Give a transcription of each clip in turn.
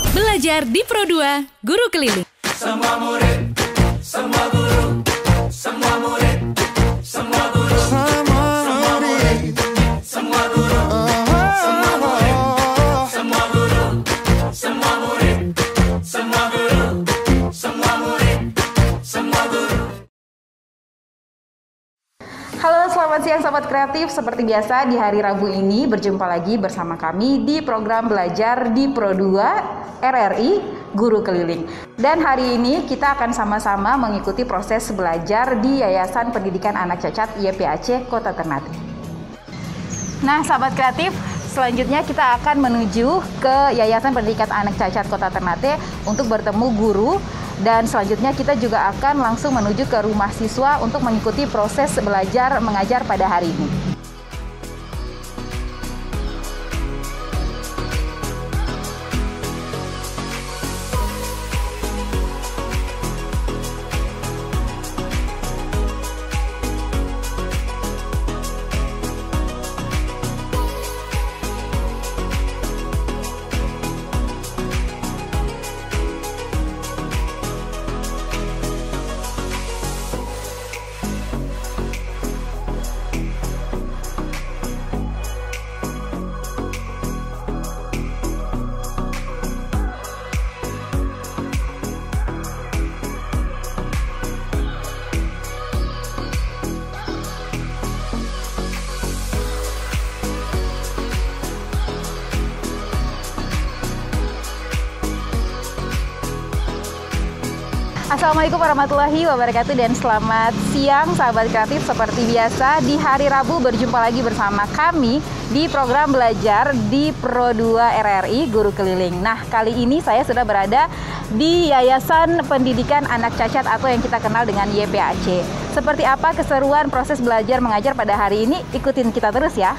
Belajar di Pro2, Guru Keliling. Semua murid, semua guru, semua murid, semua guru, semua murid, semua guru, semua murid, semua guru, semua murid, semua guru, semua murid, semua guru. Halo, selamat siang Sobat Kreatif. Seperti biasa di hari Rabu ini berjumpa lagi bersama kami di program Belajar di Pro2 RRI Guru Keliling. Dan hari ini kita akan sama-sama mengikuti proses belajar di Yayasan Pendidikan Anak Cacat YPAC Kota Ternate. Nah, Sobat Kreatif, selanjutnya kita akan menuju ke Yayasan Pendidikan Anak Cacat Kota Ternate untuk bertemu guru. Dan selanjutnya kita juga akan langsung menuju ke rumah siswa untuk mengikuti proses belajar mengajar pada hari ini. Assalamualaikum warahmatullahi wabarakatuh dan selamat siang sahabat kreatif. Seperti biasa di hari Rabu berjumpa lagi bersama kami di program Belajar di Pro2 RRI Guru Keliling. Nah, kali ini saya sudah berada di Yayasan Pendidikan Anak Cacat atau yang kita kenal dengan YPAC. Seperti apa keseruan proses belajar mengajar pada hari ini? Ikutin kita terus ya.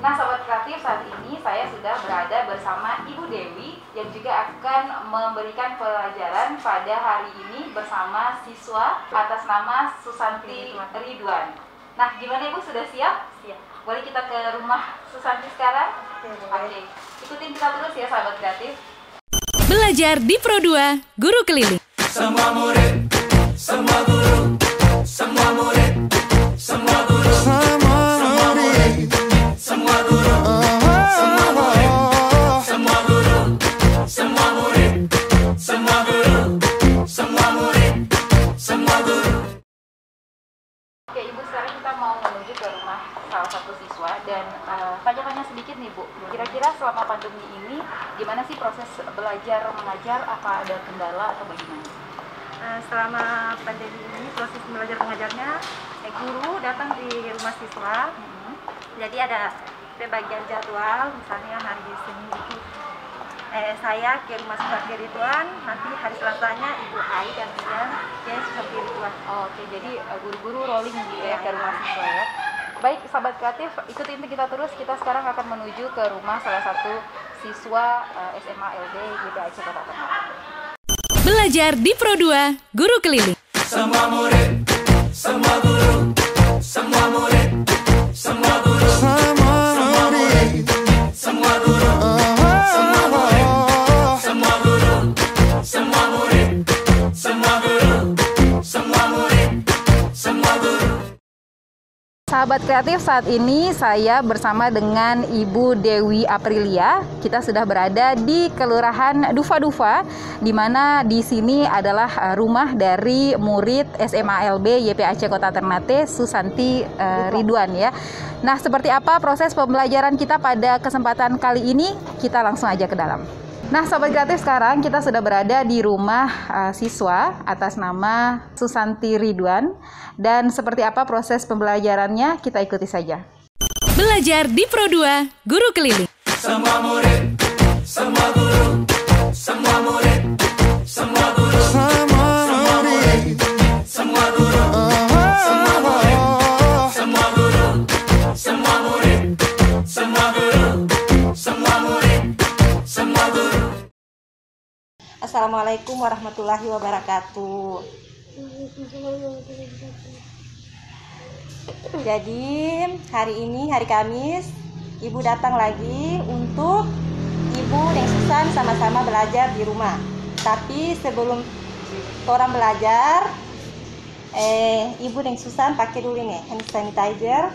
Nah, Sobat Kreatif, saat ini saya sudah berada bersama Ibu Dewi yang juga akan memberikan pelajaran pada hari ini bersama siswa atas nama Susanti Ridwan. Nah, gimana Ibu, sudah siap? Siap. Boleh kita ke rumah Susanti sekarang? Oke. Ikutin kita terus ya, Sahabat Kreatif. Belajar di Pro2, Guru Keliling. Semua murid, semua guru, semua murid, semua guru, semua murid, semua guru, semua murid, semua guru, semua murid, semua guru, semua murid, semua guru. Oke, Ibu, sekarang kita mau menuju ke rumah salah satu siswa dan tanya-tanya sedikit nih, Bu. Kira-kira selama pandemi ini gimana sih proses belajar mengajar? Apa ada kendala atau bagaimana? Selama pandemi ini proses belajar mengajarnya guru datang di rumah siswa. Jadi ada pembagian jadwal, misalnya hari Senin itu saya ke rumah Susanti Ridwan, nanti hari Selasanya Ibu Ai dan Rian ke Susanti Ridwan. Oke, jadi guru-guru rolling gitu ya ke rumah siswa ya. Baik, Sahabat Kreatif, ikutin kita terus. Kita sekarang akan menuju ke rumah salah satu siswa SMA LB YPAC Kota Ternate. Belajar di Pro2, Guru Keliling. Semua murid, semua guru, semua murid, semua guru, semua murid, semua guru, semua murid, semua guru, semua murid, semua guru, semua murid, semua guru. Sahabat Kreatif, saat ini saya bersama dengan Ibu Dewi Aprilia. Kita sudah berada di Kelurahan Dufa-Dufa, di mana di sini adalah rumah dari murid SMA LB YPAC Kota Ternate, Susanti Ridwan ya. Nah, seperti apa proses pembelajaran kita pada kesempatan kali ini? Kita langsung aja ke dalam. Nah, Sobat Kreatif, sekarang kita sudah berada di rumah siswa atas nama Susanti Ridwan. Dan seperti apa proses pembelajarannya, kita ikuti saja. Belajar di Pro2, Guru Keliling. Semua murid, semua guru, semua murid, semua guru, semua murid, semua guru, semua murid, semua guru, semua murid, semua guru, semua murid, semua guru. Assalamualaikum Assalamualaikum warahmatullahi wabarakatuh. Jadi hari ini hari Kamis, Ibu datang lagi untuk Ibu dan Susan sama-sama belajar di rumah. Tapi sebelum orang belajar, Ibu dan Susan pakai dulu nih hand sanitizer.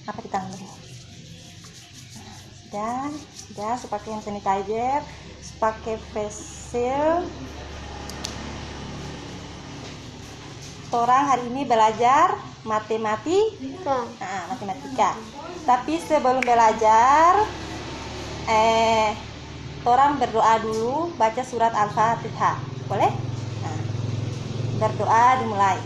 Apa di tangan dulu? Sudah, pakai hand sanitizer, pakai face shield. Orang hari ini belajar matematika. Tapi sebelum belajar, orang berdoa dulu, baca surat Al-Fatihah. Boleh? Nah, berdoa dimulai.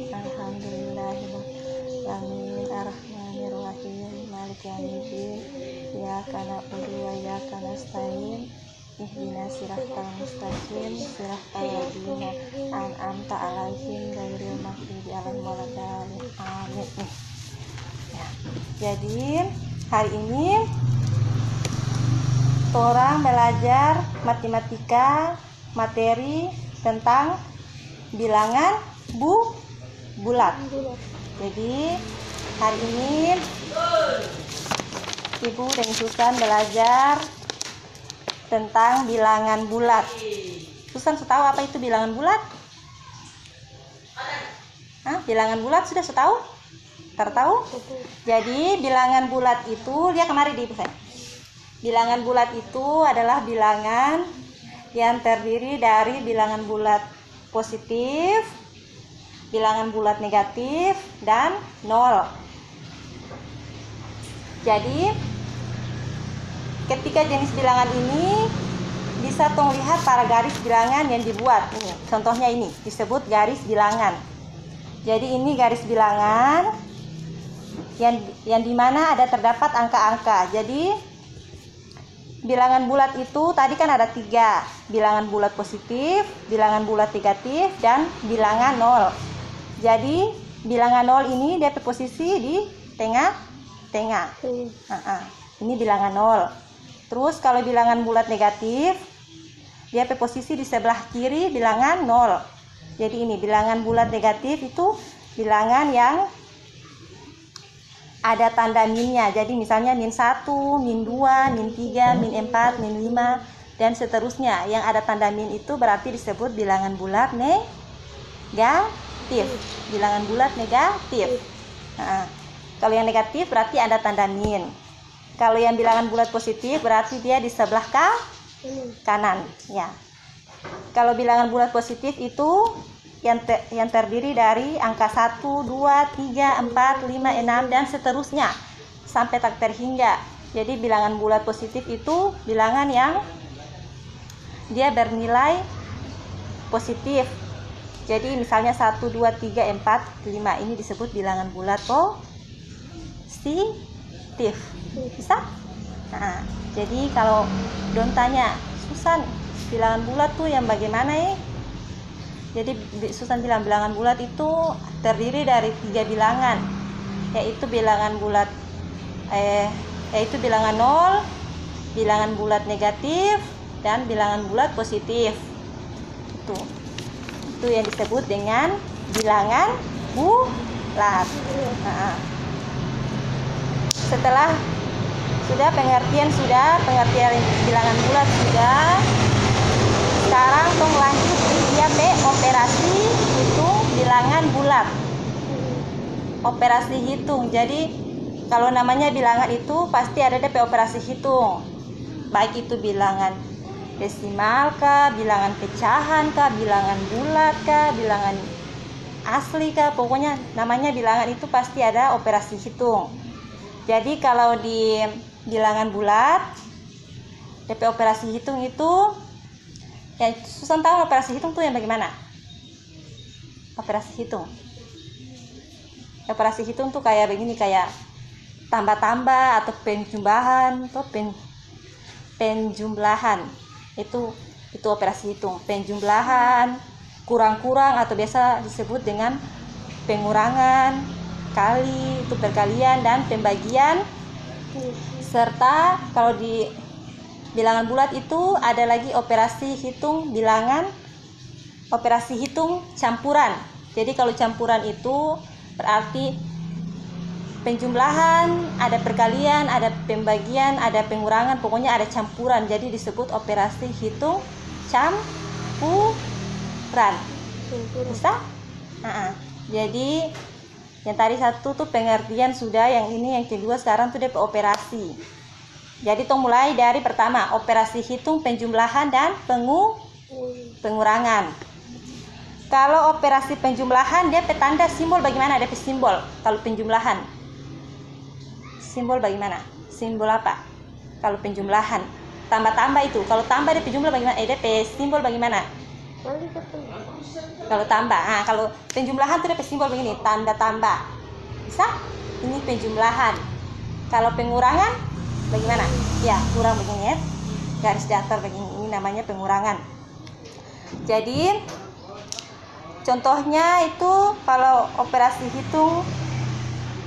Alhamdulillahirrahmanirrahim, ar-Rahmanirrahim, maliki yaumiddin, iyyaka na'budu wa iyyaka nasta'in, ihdinas siratal mustaqim, siratal ladzina an'amta 'alaihim ghairil maghdubi 'alaihim waladdallin. Amin. Ya. Jadi hari ini orang belajar matematika, materi tentang bilangan bulat. Jadi hari ini Ibu dan Susan belajar tentang bilangan bulat. Susan tahu apa itu bilangan bulat? Bilangan bulat sudah tahu? Tertahu? Jadi bilangan bulat itu, lihat kemari di Ibu. Bilangan bulat itu adalah bilangan yang terdiri dari bilangan bulat positif, bilangan bulat negatif, dan nol. Jadi ketika jenis bilangan ini bisa tong lihat para garis bilangan yang dibuat. Ini, contohnya ini disebut garis bilangan. Jadi ini garis bilangan yang dimana ada terdapat angka-angka. Jadi bilangan bulat itu tadi kan ada 3, bilangan bulat positif, bilangan bulat negatif, dan bilangan nol. Jadi bilangan nol ini dia posisi di tengah. Ini bilangan nol. Terus kalau bilangan bulat negatif, dia posisi di sebelah kiri bilangan nol. Jadi ini bilangan bulat negatif itu bilangan yang ada tanda minnya. Jadi misalnya min 1, min 2, min 3, min 4, min 5, dan seterusnya. Yang ada tanda min itu berarti disebut bilangan bulat negatif. Bilangan bulat negatif. Kalau yang negatif berarti ada tanda min. Kalau yang bilangan bulat positif berarti dia di sebelah kanan. Ya. Kalau bilangan bulat positif itu yang terdiri dari angka 1, 2, 3, 4, 5, 6, dan seterusnya sampai tak terhingga. Jadi bilangan bulat positif itu bilangan yang dia bernilai positif. Jadi misalnya 1, 2, 3, 4, 5 ini disebut bilangan bulat positif. Bisa? Nah, jadi kalau Don tanya, Susan, bilangan bulat tuh yang bagaimana ya? Jadi Susan bilang bilangan bulat itu terdiri dari 3 bilangan, yaitu bilangan bulat yaitu bilangan nol, bilangan bulat negatif, dan bilangan bulat positif. Itu yang disebut dengan bilangan bulat. Setelah pengertian bilangan bulat sudah, sekarang tong lanjut dia operasi hitung bilangan bulat. Operasi hitung. Jadi kalau namanya bilangan itu pasti ada DP operasi hitung. Baik itu bilangan desimal kah, bilangan pecahan kah, bilangan bulat kah, bilangan asli kah, pokoknya namanya bilangan itu pasti ada operasi hitung. Jadi kalau di bilangan bulat, DP operasi hitung itu, ya Susan tahu operasi hitung tuh yang bagaimana? Operasi hitung tuh kayak begini, kayak tambah-tambah atau penjumlahan atau penjumlahan. Itu operasi hitung. Penjumlahan, kurang-kurang atau biasa disebut dengan pengurangan, kali, itu perkalian dan pembagian. Serta kalau di bilangan bulat itu ada lagi operasi hitung bilangan, operasi hitung campuran. Jadi kalau campuran itu berarti penjumlahan, ada perkalian, ada pembagian, ada pengurangan, pokoknya ada campuran. Jadi disebut operasi hitung campuran. Bisa? Jadi yang tadi satu tuh pengertian sudah, yang ini yang kedua sekarang tuh DP operasi. Jadi tong mulai dari pertama, operasi hitung penjumlahan dan pengurangan. Kalau operasi penjumlahan dia tanda simbol bagaimana? DP simbol kalau penjumlahan. Simbol bagaimana? Simbol apa? Kalau penjumlahan tambah-tambah itu. Kalau tambah DP jumlah bagaimana? DP simbol bagaimana? Kalau tambah, kalau penjumlahan tuh DP simbol begini, tanda tambah. Bisa? Ini penjumlahan. Kalau pengurangan bagaimana? Ya, kurang begini ya. Garis datar begini. Ini namanya pengurangan. Jadi contohnya itu kalau operasi hitung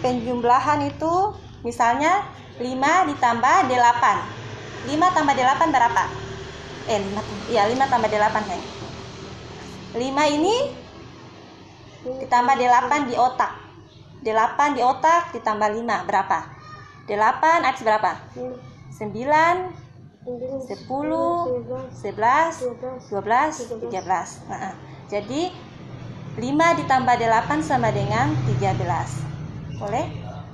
penjumlahan itu misalnya 5 ditambah 8. 5 tambah 8 berapa? 5 tambah 8 kan. 5 ini ditambah 8 di otak. 8 di otak ditambah 5 berapa? 8 habis berapa? 9, 10, 11, 12, 13. Jadi 5 ditambah 8 sama dengan 13. Boleh?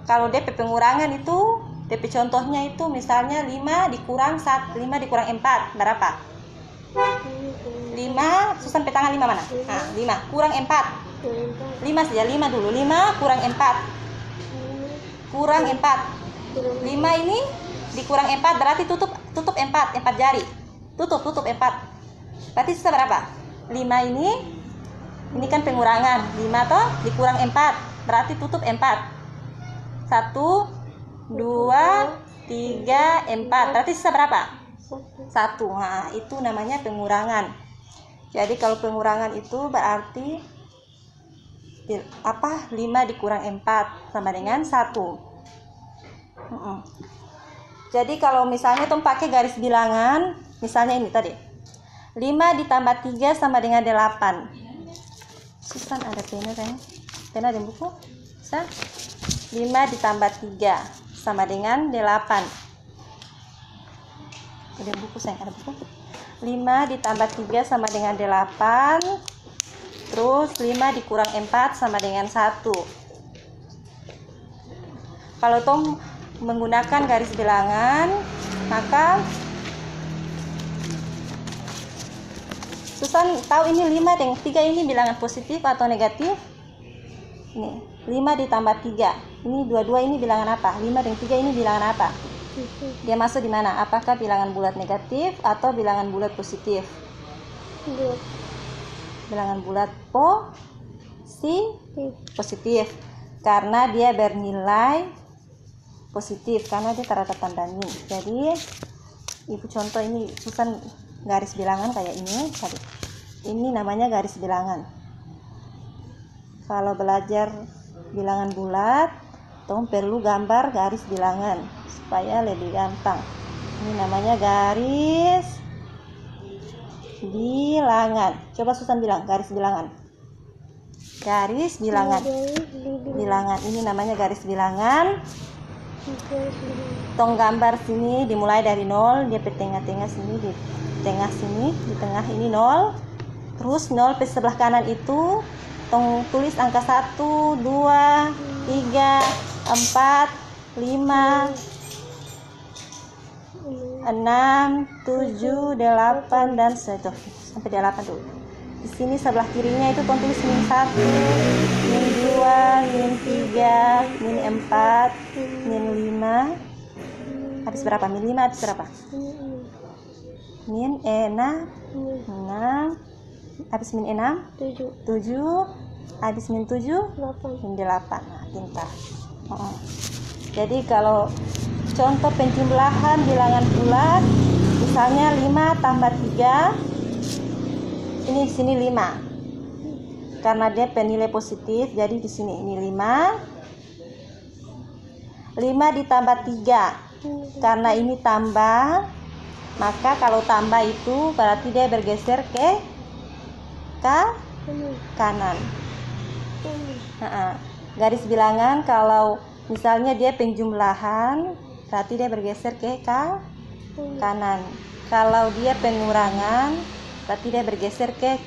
Kalau DP pengurangan itu, DP contohnya itu misalnya 5 dikurang 4 berapa? 5, Susan petangan 5 mana? 5 kurang 4. 5 saja, 5 dulu. 5 kurang 4. Kurang 4. 5 ini dikurang 4 berarti tutup 4 jari. Tutup 4. Berarti sisa berapa? 5 ini kan pengurangan. 5 toh dikurang 4 berarti tutup 4. 1, 2, 3, 4. Berarti sisa berapa? 1. Itu namanya pengurangan. Jadi kalau pengurangan itu berarti 5 dikurang 4 sama dengan 1. Jadi kalau misalnya tuh pakai garis bilangan, misalnya ini tadi 5 ditambah 3 sama dengan 8. Susan ada pena kan? Pena dan buku? Bisa? 5 ditambah 3 sama dengan 8. Ada buku sayang, ada buku. 5 ditambah 3 sama dengan 8. Terus 5 dikurang 4 sama dengan 1. Kalau Tom menggunakan garis bilangan, maka Susan tahu ini 5 dengan 3 ini bilangan positif atau negatif? Ini 5 ditambah 3. Ini dua-dua ini bilangan apa? 5 dan 3 ini bilangan apa? Dia masuk di mana? Apakah bilangan bulat negatif atau bilangan bulat positif? Bilangan bulat positif. Karena dia bernilai positif, karena dia terdapat tanda min. Jadi ibu contoh ini Susan garis bilangan kayak ini tadi. Ini namanya garis bilangan. Kalau belajar bilangan bulat, Tom perlu gambar garis bilangan supaya lebih gampang. Ini namanya garis bilangan. Coba Susan bilang garis bilangan. Garis bilangan. Bilangan ini namanya garis bilangan. Tong gambar sini dimulai dari 0, dia ke tengah-tengah sini, di tengah sini, di tengah ini 0. Terus 0 ke sebelah kanan itu tong tulis angka 1, 2, 3, 4, 5, 6, 7, 8 dan seterusnya sampai 8 dulu. Di sini sebelah kirinya itu tong tulis min 1, min 2, min 3, min 4, min 5. Habis berapa? Min 5 habis berapa? Min 6. Habis min 6? 7. Habis min 7? 8. Min 8. Nah, pintar. Jadi kalau contoh penjumlahan bilangan bulat, misalnya 5 tambah 3, ini di sini 5. Karena dia penilai positif, jadi di sini ini 5 5 ditambah 3. Karena ini tambah, maka kalau tambah itu berarti dia bergeser ke kanan. Garis bilangan kalau misalnya dia penjumlahan, berarti dia bergeser ke kanan. Kalau dia pengurangan, berarti dia bergeser ke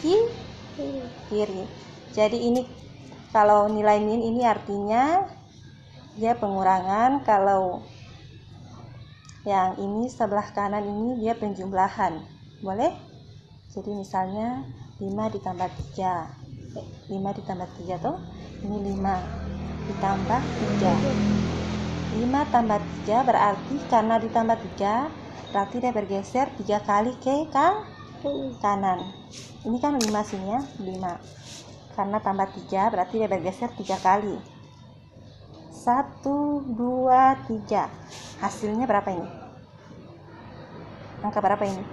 kiri. Jadi ini kalau nilai min ini artinya dia pengurangan, kalau yang ini sebelah kanan ini dia penjumlahan. Boleh? Jadi misalnya 5 ditambah 3. 5 ditambah 3 tuh. Ini 5 ditambah 3. 5 tambah 3 berarti karena ditambah 3 berarti dia bergeser 3 kali ke kanan. Ini kan 5 sini ya, 5. Karena tambah 3 berarti dia bergeser 3 kali. 1, 2, 3. Hasilnya berapa ini? Angka berapa ini?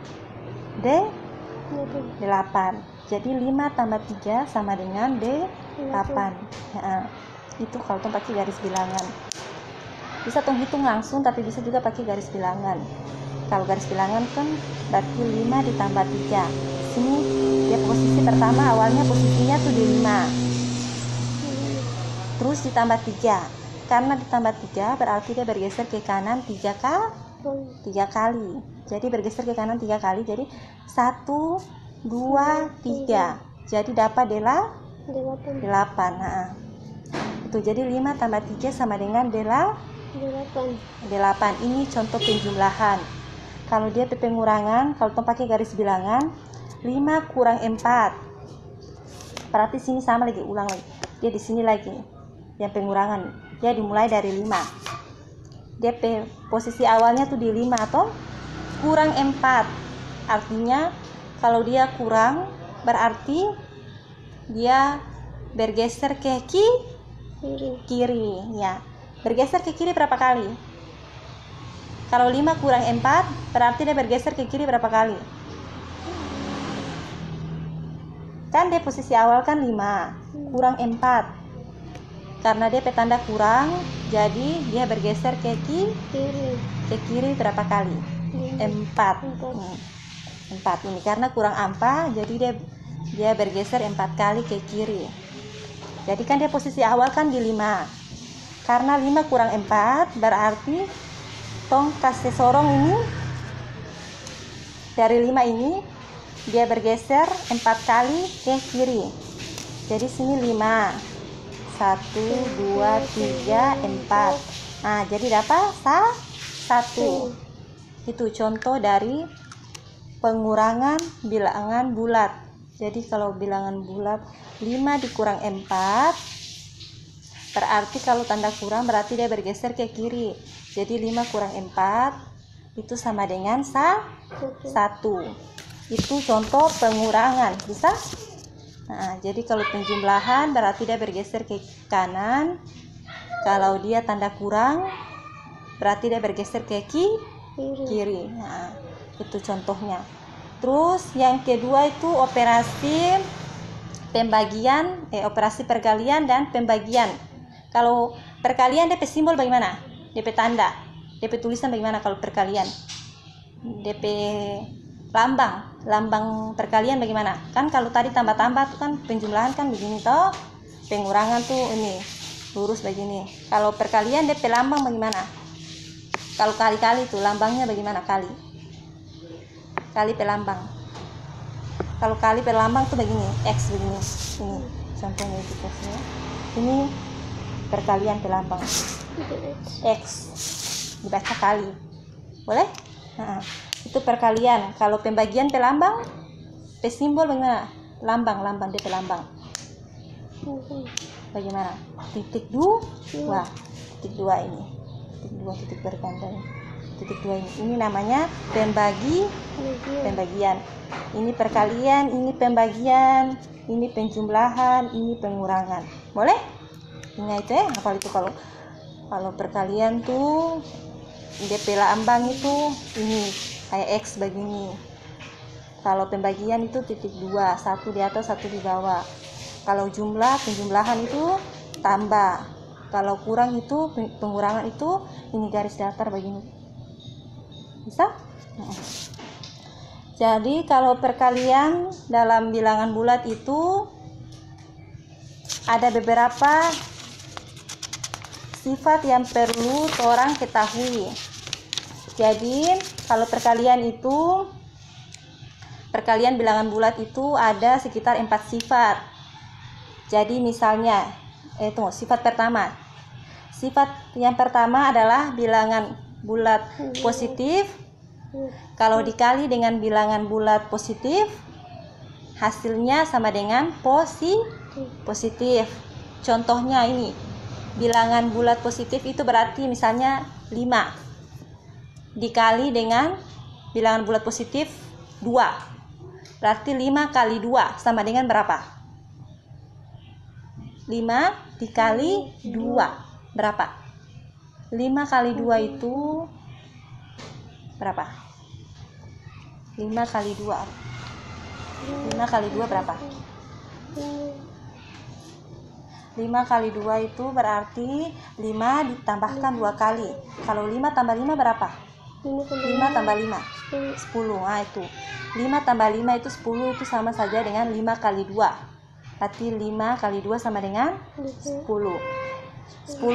8. Jadi 5 tambah 3 sama dengan D8. Itu kalau pakai garis bilangan. Bisa hitung langsung, tapi bisa juga pakai garis bilangan. Kalau garis bilangan kan berarti 5 ditambah 3. Sini dia posisi pertama, awalnya posisinya tuh di 5. Terus ditambah 3. Karena ditambah 3 berarti dia bergeser ke kanan 3 kali. Jadi bergeser ke kanan 3 kali. Jadi 1, 2, 3. Jadi dapat 8. Itu jadi 5 tambah 3 sama dengan 8. Ini contoh penjumlahan. Kalau dia pengurangan, kalau pakai garis bilangan, 5 kurang 4. Berarti sini sama lagi, ulang lagi. Dia di sini lagi. Yang pengurangan, dia dimulai dari 5. Dia posisi awalnya tuh di 5 atau kurang 4. Artinya kalau dia kurang berarti dia bergeser ke kiri ya. Bergeser ke kiri berapa kali? Kalau 5 kurang 4 berarti dia bergeser ke kiri berapa kali? Kan dia posisi awal kan 5 kurang 4. Karena dia petanda kurang, jadi dia bergeser ke kiri berapa kali? 4. 4 ini karena kurang 4, jadi dia bergeser 4 kali ke kiri. Jadi kan dia posisi awal kan di 5. Karena 5 kurang 4 berarti tong kasih sorong ini dari 5 ini dia bergeser 4 kali ke kiri. Jadi sini 5. 1, 2, 3, 4. Nah, jadi dapat 1. Itu contoh dari pengurangan bilangan bulat. Jadi kalau bilangan bulat 5 dikurang 4 berarti kalau tanda kurang berarti dia bergeser ke kiri. Jadi 5 kurang 4 itu sama dengan 1. Itu contoh pengurangan. Bisa? Nah, jadi kalau penjumlahan berarti dia bergeser ke kanan. Kalau dia tanda kurang berarti dia bergeser ke kiri. Nah, itu contohnya. Terus yang kedua itu operasi pembagian, operasi perkalian dan pembagian. Kalau perkalian DP simbol bagaimana? DP tanda, DP tulisan bagaimana kalau perkalian? DP lambang perkalian bagaimana? Kan kalau tadi tambah-tambah tuh kan penjumlahan kan begini toh, pengurangan tuh ini lurus begini. Kalau perkalian DP lambang bagaimana? Kalau kali-kali tuh lambangnya bagaimana? Kali pelambang. Kalau kali pelambang tuh begini, X begini. Ini contohnya itu ya. Ini perkalian pelambang. X dibaca kali. Boleh? Nah, itu perkalian. Kalau pembagian pelambang, simbol bagaimana? Lambang dia pelambang. Bagaimana? Titik 2. Titik 2 ini. Titik 2 titik berganda. Titik 2 ini. Ini namanya pembagian. Ini perkalian, ini pembagian, ini penjumlahan, ini pengurangan. Boleh? Ingat itu ya. Hafal itu kalau perkalian tuh DP lambang itu ini kayak X begini. Kalau pembagian itu titik 2, 1 di atas 1 di bawah. Kalau penjumlahan itu tambah Kalau kurang itu pengurangan itu ini garis datar begini. Bisa? Jadi kalau perkalian dalam bilangan bulat itu ada beberapa sifat yang perlu orang ketahui. Jadi kalau perkalian bilangan bulat itu ada sekitar 4 sifat. Jadi misalnya sifat pertama. Sifat yang pertama adalah bilangan bulat positif. Kalau dikali dengan bilangan bulat positif, hasilnya sama dengan positif. Contohnya ini, bilangan bulat positif itu berarti misalnya 5 dikali dengan bilangan bulat positif 2. Berarti 5 kali 2 sama dengan berapa? 5 dikali 2 berapa? 5 kali 2 itu berapa? 5 kali 2 berapa? 5 kali 2 itu berarti 5 ditambahkan 2 kali. Kalau 5 tambah 5 berapa? 5 tambah 5 10. Nah itu 5 tambah 5 itu 10, itu sama saja dengan 5 kali 2. Berarti 5 kali 2 sama dengan 10. 10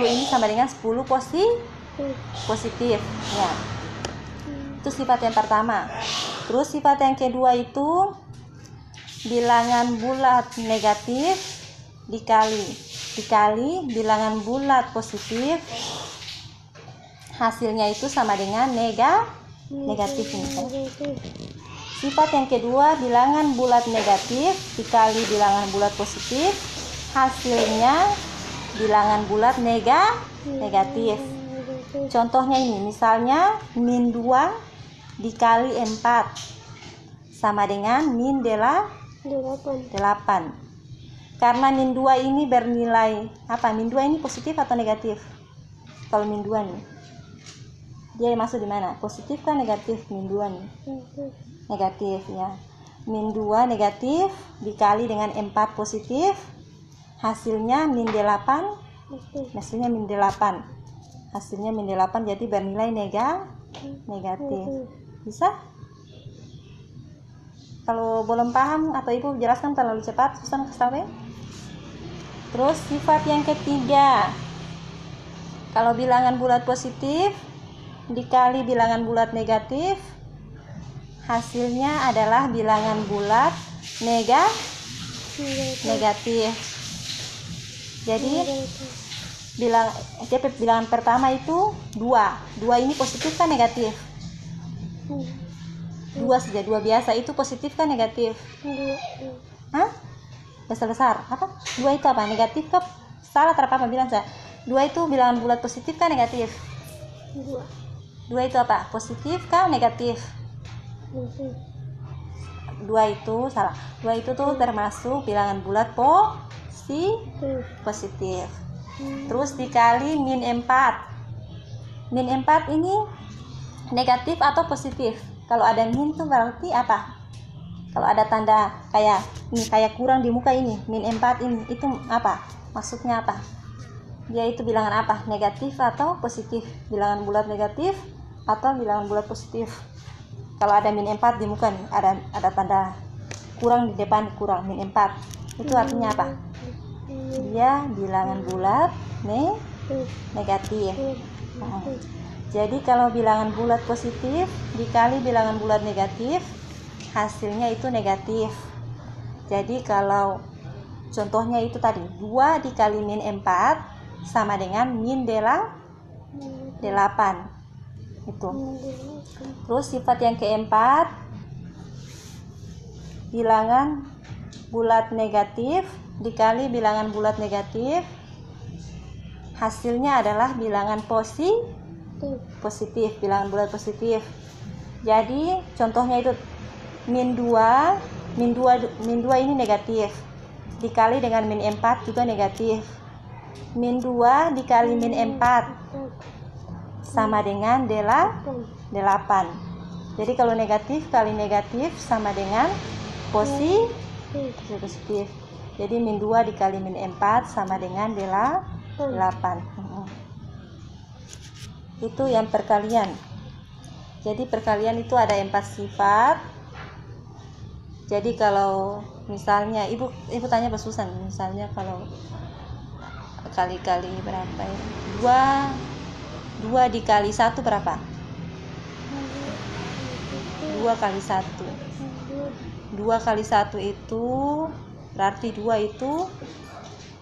ini sama dengan 10 positif. Ya. Itu sifat yang pertama. Terus sifat yang kedua itu bilangan bulat negatif dikali bilangan bulat positif, hasilnya itu sama dengan negatif ini kan. Sifat yang kedua, bilangan bulat negatif dikali bilangan bulat positif, hasilnya bilangan bulat negatif. Contohnya ini, misalnya min 2 dikali 4 sama dengan min 8. Karena min 2 ini bernilai apa? Min 2 ini positif atau negatif? Kalau min 2 nih, dia masuk di mana? Positif kan negatif? Min 2 nih negatif ya. Min 2 negatif dikali dengan 4 positif, hasilnya min 8. Hasilnya min 8 jadi bernilai negatif. Bisa? Kalau belum paham atau ibu jelaskan terlalu cepat, susah sampai. Terus sifat yang ketiga, kalau bilangan bulat positif dikali bilangan bulat negatif, hasilnya adalah bilangan bulat negatif. Jadi bilangan pertama itu 2 ini positif kan negatif? 2 saja, 2 biasa itu positif kan negatif? Hah? Besar apa? 2 itu apa? Negatif kah? Salah terapa bilang saya. 2 itu bilangan bulat positif kan negatif? 2 itu apa? Positif kah negatif? 2 itu salah. 2 itu tuh termasuk bilangan bulat positif. Terus dikali min 4. Min 4 ini negatif atau positif? Kalau ada min tuh berarti apa? Kalau ada tanda kayak kurang di muka ini, min 4 ini, itu apa? Maksudnya apa? Dia itu bilangan apa? Negatif atau positif? Bilangan bulat negatif atau bilangan bulat positif? Kalau ada min 4 di muka nih, ada tanda kurang di depan, kurang min 4. Itu artinya apa? Dia bilangan bulat negatif. Jadi kalau bilangan bulat positif dikali bilangan bulat negatif, hasilnya itu negatif. Jadi kalau contohnya itu tadi 2 dikali min 4 sama dengan min 8. Itu. Terus sifat yang keempat, bilangan bulat negatif dikali bilangan bulat negatif, hasilnya adalah bilangan positif, bilangan bulat positif. Jadi contohnya itu min 2 ini negatif dikali dengan min 4 juga negatif. Min 2 dikali min 4 sama dengan 8. Jadi kalau negatif kali negatif sama dengan positif. Jadi min 2 dikali min 4 sama dengan 8. 8. Itu yang perkalian. Jadi perkalian itu ada 4 sifat. Jadi kalau misalnya ibu tanya Pak Susan, misalnya kalau kali-kali berapa ya? 2 dikali 1 berapa? 2 kali 1. 2 kali 1 itu berarti 2 itu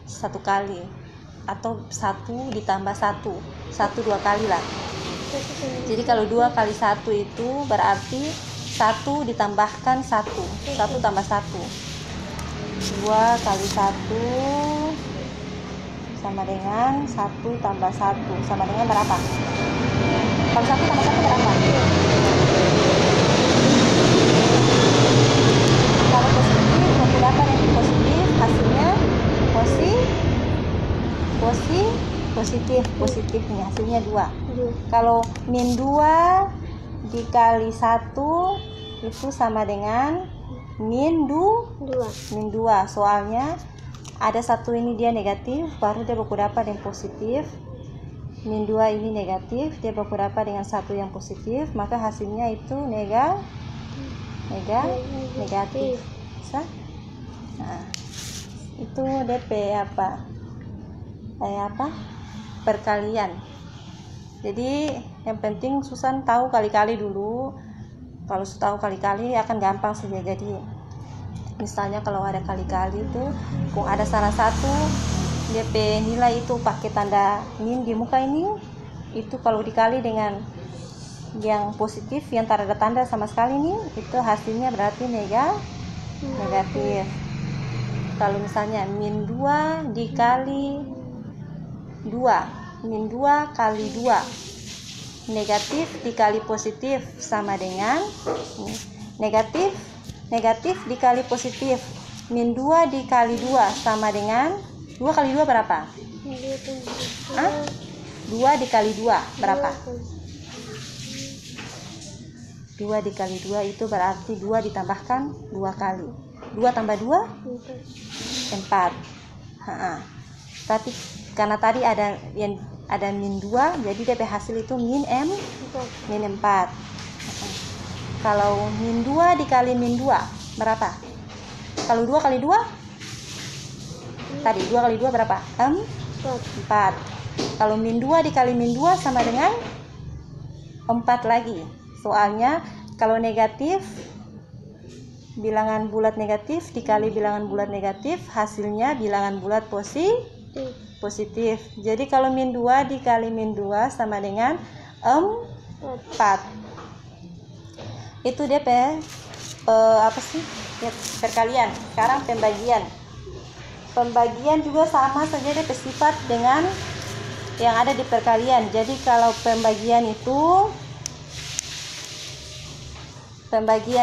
1 kali, atau 1 ditambah 1 2 kali lah. Jadi kalau 2 kali 1 itu berarti 1 ditambahkan 1 tambah 1. 2 kali 1 sama dengan 1 tambah 1 sama dengan berapa? Kalau 1 tambah 1 berapa? Kalau positif, berapa yang positif? Hasilnya positif nih, hasilnya 2. Kalau min 2 dikali 1 itu sama dengan min 2. Soalnya ada 1 ini dia negatif, baru dia baku dapat yang positif. Min 2 ini negatif, dia baku dapat dengan 1 yang positif, maka hasilnya itu negatif. Bisa? Nah, itu DP apa? Perkalian. Jadi yang penting Susan tahu kali-kali dulu. Kalau tahu kali-kali akan gampang saja. Jadi misalnya kalau ada kali-kali itu kok ada salah satu DP nilai itu pakai tanda min di muka ini, itu kalau dikali dengan yang positif yang tak ada tanda sama sekali nih, itu hasilnya berarti negatif. Kalau misalnya min 2 dikali 2, min 2 kali 2, negatif dikali positif sama dengan negatif dikali positif. Min 2 dikali 2 sama dengan 2 kali 2 berapa? 2 dikali 2 berapa? 2 dikali 2 itu berarti 2 ditambahkan 2 kali. 2 tambah 2? 4. Tapi karena tadi ada min 2, jadi DP hasil itu min 4. Kalau min 2 dikali min 2 berapa? Kalau 2 kali 2? Tadi 2 kali 2 berapa? 4. Kalau min 2 dikali min 2 sama dengan 4 lagi. Soalnya kalau negatif, bilangan bulat negatif dikali bilangan bulat negatif, hasilnya bilangan bulat positif. Jadi kalau min 2 dikali min 2 sama dengan 4. Itu DP perkalian. Sekarang pembagian. Pembagian juga sama saja DP sifat dengan yang ada di perkalian. Jadi kalau pembagian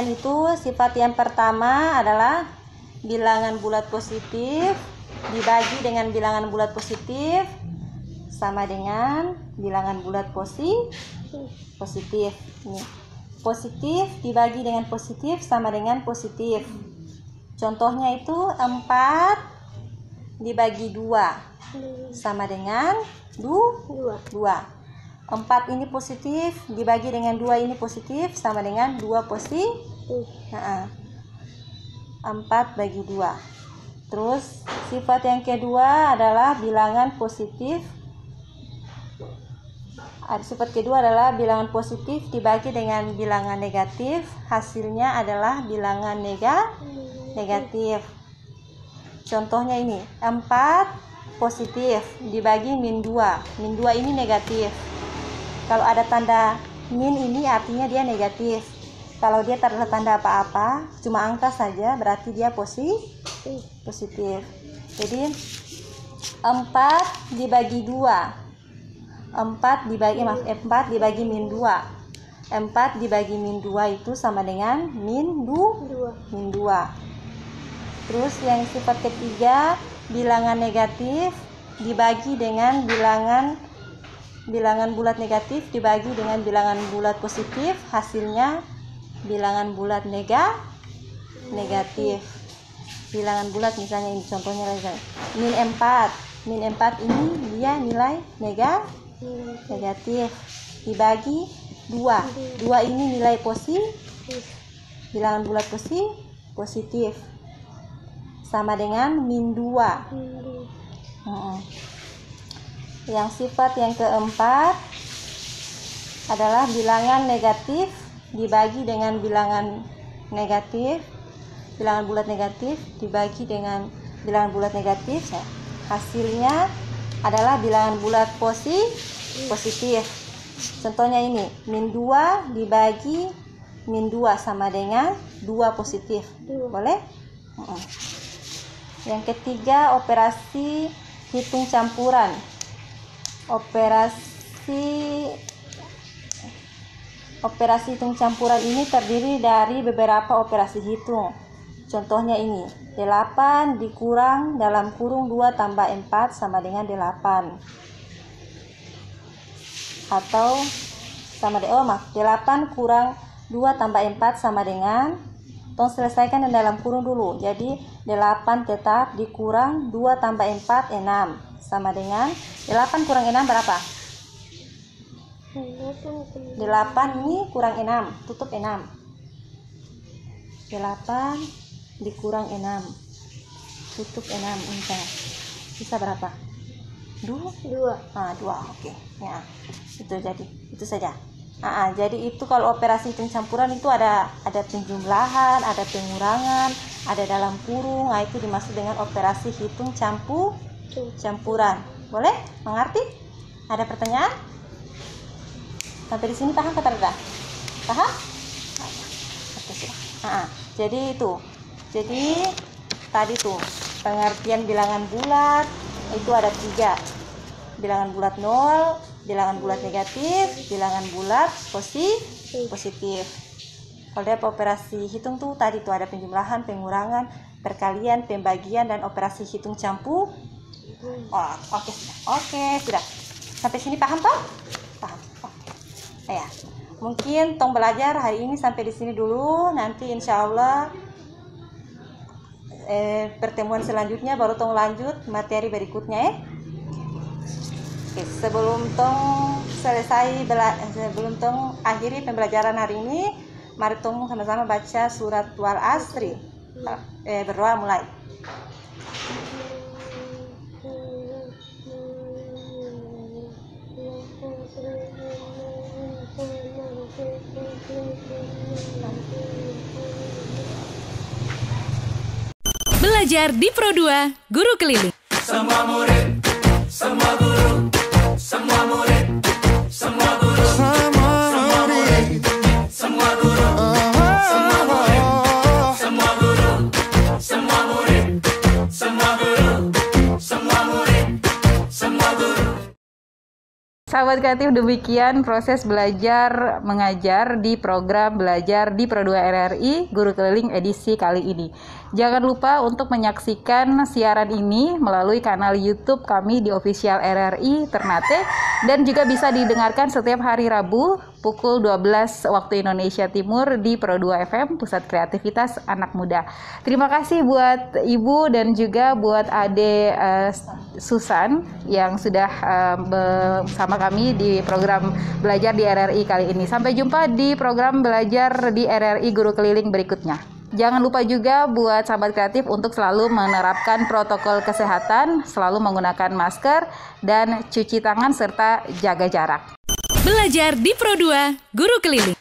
itu sifat yang pertama adalah bilangan bulat positif dibagi dengan bilangan bulat positif sama dengan bilangan bulat positif. Ini. Positif dibagi dengan positif sama dengan positif. Contohnya itu 4 dibagi 2 sama dengan 2. 4 ini positif dibagi dengan 2 ini positif sama dengan 2 positif. 4 bagi 2. Terus sifat yang kedua adalah bilangan positif. Sifat kedua adalah bilangan positif dibagi dengan bilangan negatif, hasilnya adalah bilangan negatif. Contohnya ini 4 positif dibagi min 2. Min 2 ini negatif. Kalau ada tanda min ini artinya dia negatif. Kalau dia tak ada tanda apa-apa, cuma angka saja, berarti dia positif. Jadi 4 dibagi 2. 4 dibagi min 2. 4 dibagi min 2 itu sama dengan min 2. Terus yang sifat ketiga, bilangan negatif dibagi dengan bilangan bulat negatif dibagi dengan bilangan bulat positif, hasilnya bilangan bulat negatif. Bilangan bulat misalnya ini contohnya lagi min 4 Min 4 ini dia nilai negatif. Dibagi 2. 2 ini nilai bilangan bulat positif. Sama dengan min 2. Yang sifat yang keempat adalah bilangan negatif dibagi dengan bilangan negatif. Bilangan bulat negatif dibagi dengan bilangan bulat negatif, hasilnya adalah bilangan bulat positif. Contohnya ini, min 2 dibagi min 2 sama dengan 2 positif. Boleh? Yang ketiga, operasi hitung campuran. Operasi hitung campuran ini terdiri dari beberapa operasi hitung. Contohnya ini, 8 dikurang dalam kurung 2 tambah 4 sama dengan 8. Atau 8 kurang 2 tambah 4 sama dengan, tolong selesaikan dalam kurung dulu. Jadi 8 tetap dikurang 2 tambah 4, 6. Sama dengan 8 kurang 6 berapa? 8 ini kurang 6, tutup 6. 8 dikurang 6, tutup 6, enggak. Bisa berapa? 2. 2, oke. Ya, itu saja. Jadi itu kalau operasi hitung campuran itu ada penjumlahan, ada pengurangan, ada dalam kurung. Itu dimaksud dengan operasi hitung campuran. Boleh? Mengerti? Ada pertanyaan? Sampai di sini paham kata Reda? Paham? Oke, sudah. Jadi tadi tuh pengertian bilangan bulat itu ada 3. Bilangan bulat 0, bilangan bulat negatif, bilangan bulat positif. Kalau dia operasi hitung tuh tadi tuh ada penjumlahan, pengurangan, perkalian, pembagian, dan operasi hitung campur. Oke, sudah. Sampai sini paham toh? Paham. Oke. Mungkin tong belajar hari ini sampai di sini dulu. Nanti insya Allah pertemuan selanjutnya baru tong lanjut materi berikutnya. Oke, sebelum tong akhiri pembelajaran hari ini, mari tong sama-sama baca surat Wal Asri. Berdoa mulai. Belajar di Pro2 Guru Keliling. Semua murid, semua guru, semua murid, semua guru, semua murid, semua guru, semua murid, semua guru, semua murid, semua guru, semua murid, semua guru. Sahabat kreatif, demikian proses belajar mengajar di program Belajar di Pro2 RRI Guru Keliling edisi kali ini. Jangan lupa untuk menyaksikan siaran ini melalui kanal YouTube kami di Official RRI Ternate, dan juga bisa didengarkan setiap hari Rabu pukul 12 waktu Indonesia Timur di Pro2 FM, Pusat Kreativitas Anak Muda. Terima kasih buat Ibu dan juga buat Ade Susan yang sudah bersama kami di program Belajar di RRI kali ini. Sampai jumpa di program Belajar di RRI Guru Keliling berikutnya. Jangan lupa juga buat sahabat kreatif untuk selalu menerapkan protokol kesehatan, selalu menggunakan masker dan cuci tangan serta jaga jarak. Belajar di Pro2 Guru Keliling.